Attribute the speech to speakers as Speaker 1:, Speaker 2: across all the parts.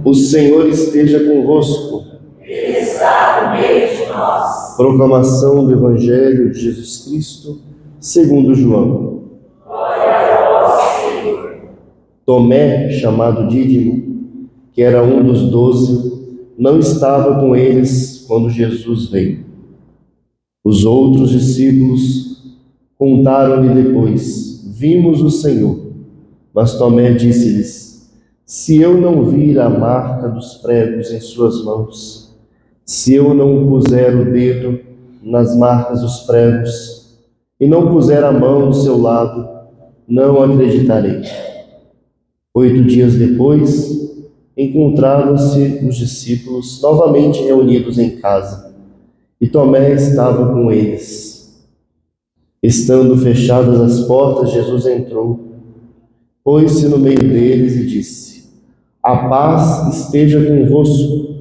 Speaker 1: O Senhor esteja convosco.
Speaker 2: Ele está no meio de nós.
Speaker 1: Proclamação do Evangelho de Jesus Cristo, segundo João.
Speaker 2: Glória a vós, Senhor.
Speaker 1: Tomé, chamado Dídimo, que era um dos 12, não estava com eles quando Jesus veio. Os outros discípulos contaram-lhe depois: vimos o Senhor. Mas Tomé disse-lhes: se eu não vir a marca dos pregos em suas mãos, se eu não puser o dedo nas marcas dos pregos e não puser a mão no seu lado, não acreditarei. 8 dias depois, encontravam-se os discípulos novamente reunidos em casa, e Tomé estava com eles. Estando fechadas as portas, Jesus entrou, pôs-se no meio deles e disse: a paz esteja convosco.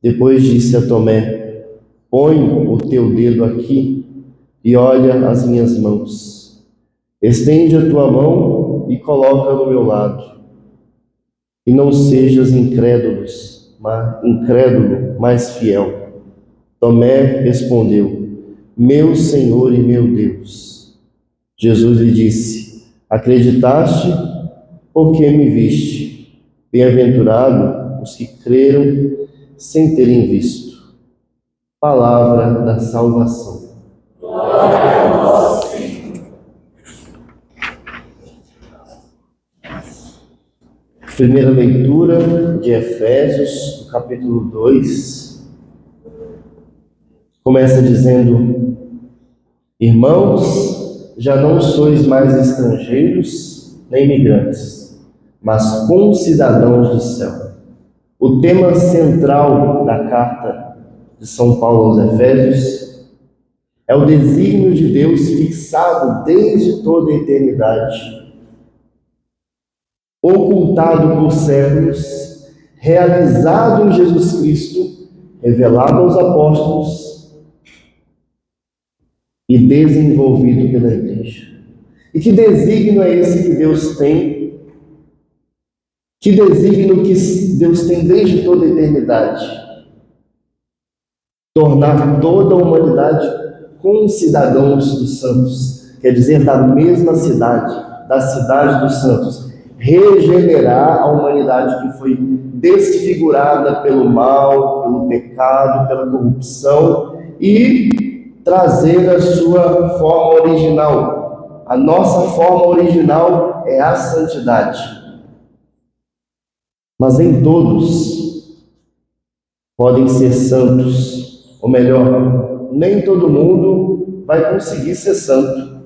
Speaker 1: Depois disse a Tomé: põe o teu dedo aqui e olha as minhas mãos. Estende a tua mão e coloca no meu lado. E não sejas incrédulo, mas fiel. Tomé respondeu: meu Senhor e meu Deus. Jesus lhe disse: acreditaste porque me viste. Bem-aventurado os que creram sem terem visto. Palavra da salvação.
Speaker 2: Glória a vós, Senhor.
Speaker 1: Primeira leitura de Efésios, capítulo 2. Começa dizendo: irmãos, já não sois mais estrangeiros nem imigrantes, mas concidadãos do céu. O tema central da carta de São Paulo aos Efésios é o desígnio de Deus fixado desde toda a eternidade, ocultado por séculos, realizado em Jesus Cristo, revelado aos apóstolos e desenvolvido pela Igreja. E que desígnio é esse que Deus tem? Que desígnio que Deus tem desde toda a eternidade? Tornar toda a humanidade concidadãos dos santos, quer dizer, da mesma cidade, da cidade dos santos. Regenerar a humanidade que foi desfigurada pelo mal, pelo pecado, pela corrupção e trazer a sua forma original. A nossa forma original é a santidade. Mas nem todos podem ser santos, ou melhor, nem todo mundo vai conseguir ser santo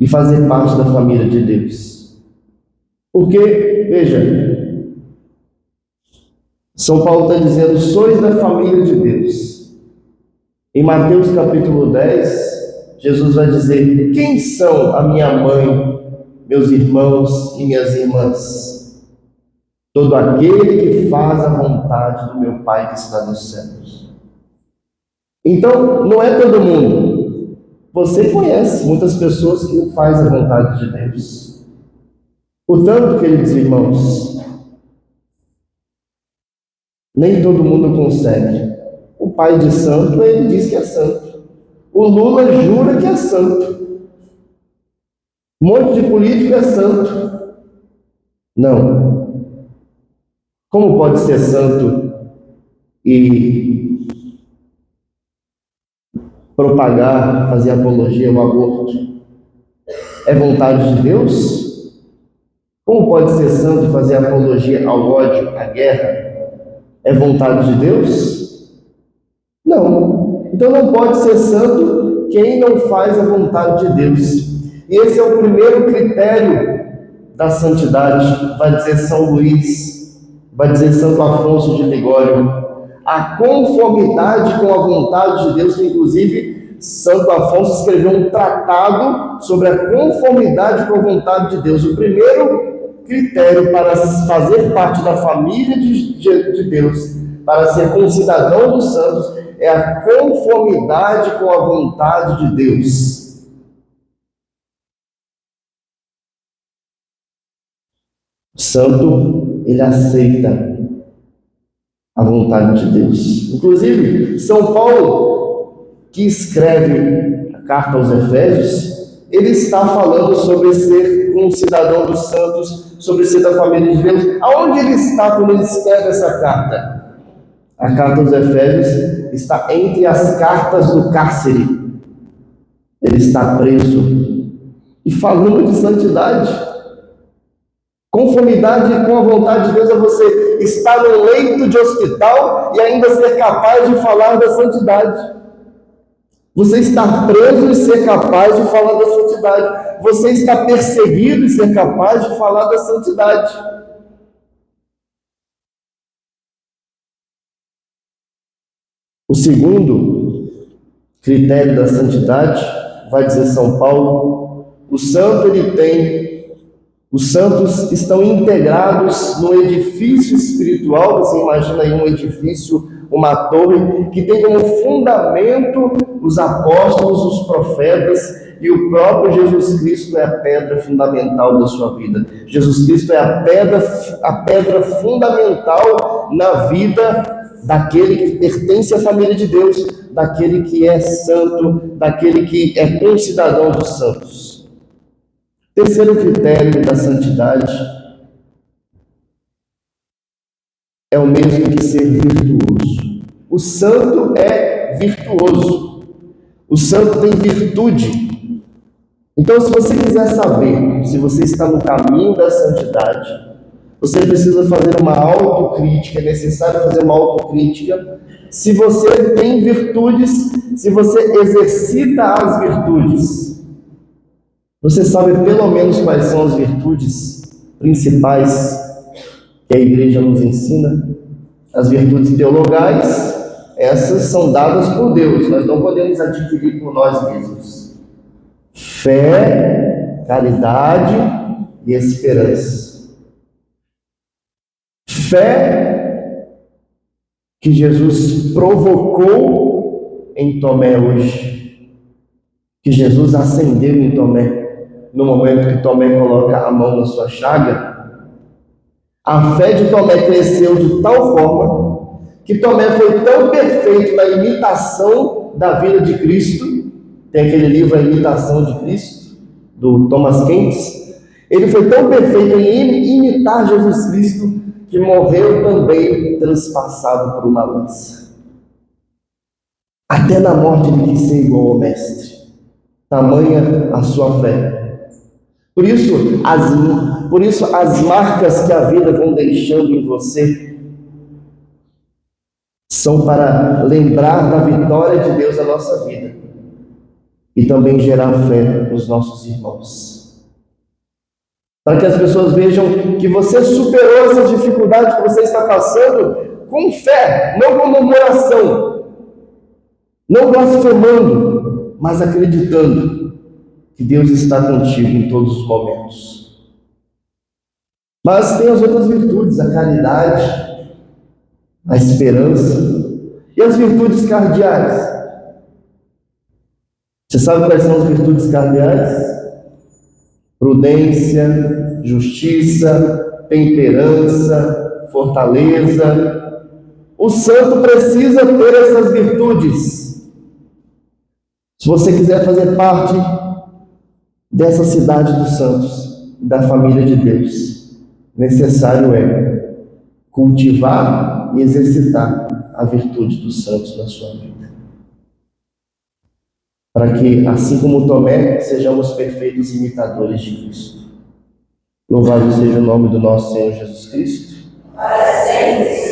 Speaker 1: e fazer parte da família de Deus. Porque, veja, São Paulo está dizendo: sois da família de Deus. Em Mateus capítulo 10, Jesus vai dizer: quem são a minha mãe, meus irmãos e minhas irmãs? Todo aquele que faz a vontade do meu Pai que está nos céus. Então, não é todo mundo. Você conhece muitas pessoas que não fazem a vontade de Deus. Portanto, queridos irmãos, nem todo mundo consegue. O pai de santo, ele diz que é santo. O Lula jura que é santo. Um monte de político é santo. Não. Como pode ser santo e propagar, fazer apologia ao aborto? É vontade de Deus? Como pode ser santo e fazer apologia ao ódio, à guerra? É vontade de Deus? Não. Então não pode ser santo quem não faz a vontade de Deus. E esse é o primeiro critério da santidade, vai dizer São Luís. Vai dizer Santo Afonso de Ligório: a conformidade com a vontade de Deus, que inclusive Santo Afonso escreveu um tratado sobre a conformidade com a vontade de Deus. O primeiro critério para fazer parte da família de Deus, para ser concidadão dos santos, é a conformidade com a vontade de Deus. O santo, ele aceita a vontade de Deus. Inclusive, São Paulo, que escreve a carta aos Efésios, ele está falando sobre ser um cidadão dos santos, sobre ser da família de Deus. Aonde ele está quando ele escreve essa carta? A carta aos Efésios está entre as cartas do cárcere. Ele está preso e falando de santidade. Conformidade com a vontade de Deus é você estar no leito de hospital e ainda ser capaz de falar da santidade. Você está preso e ser capaz de falar da santidade. Você está perseguido e ser capaz de falar da santidade. O segundo critério da santidade, vai dizer São Paulo, os santos estão integrados no edifício espiritual. Você imagina aí um edifício, uma torre, que tem como fundamento os apóstolos, os profetas, e o próprio Jesus Cristo é a pedra fundamental da sua vida. Jesus Cristo é a pedra fundamental na vida daquele que pertence à família de Deus, daquele que é santo, daquele que é concidadão dos santos. Terceiro critério da santidade é o mesmo que ser virtuoso. O santo é virtuoso. O santo tem virtude. Então, se você quiser saber se você está no caminho da santidade, você precisa fazer uma autocrítica, é necessário fazer uma autocrítica. Se você tem virtudes, se você exercita as virtudes, você sabe pelo menos quais são as virtudes principais que a igreja nos ensina? As virtudes teologais, essas são dadas por Deus, nós não podemos adquirir por nós mesmos. Fé, caridade e esperança. Fé que Jesus provocou em Tomé hoje, que Jesus acendeu em Tomé, no momento que Tomé coloca a mão na sua chaga. A fé de Tomé cresceu de tal forma que Tomé foi tão perfeito na imitação da vida de Cristo. Tem aquele livro, A Imitação de Cristo, do Thomas Kempis. Ele foi tão perfeito em imitar Jesus Cristo que morreu também transpassado por uma lança. Até na morte ele quis ser igual ao Mestre. Tamanha a sua fé. Por isso as marcas que a vida vão deixando em você são para lembrar da vitória de Deus na nossa vida e também gerar fé nos nossos irmãos. Para que as pessoas vejam que você superou essas dificuldades que você está passando com fé, não com murmuração, não blasfemando, mas acreditando que Deus está contigo em todos os momentos. Mas tem as outras virtudes, a caridade, a esperança e as virtudes cardeais. Você sabe quais são as virtudes cardeais? Prudência, justiça, temperança, fortaleza. O santo precisa ter essas virtudes. Se você quiser fazer parte dessa cidade dos santos, da família de Deus, necessário é cultivar e exercitar a virtude dos santos na sua vida. Para que, assim como Tomé, sejamos perfeitos imitadores de Cristo. Louvado seja o nome do nosso Senhor Jesus Cristo.
Speaker 2: Para sempre.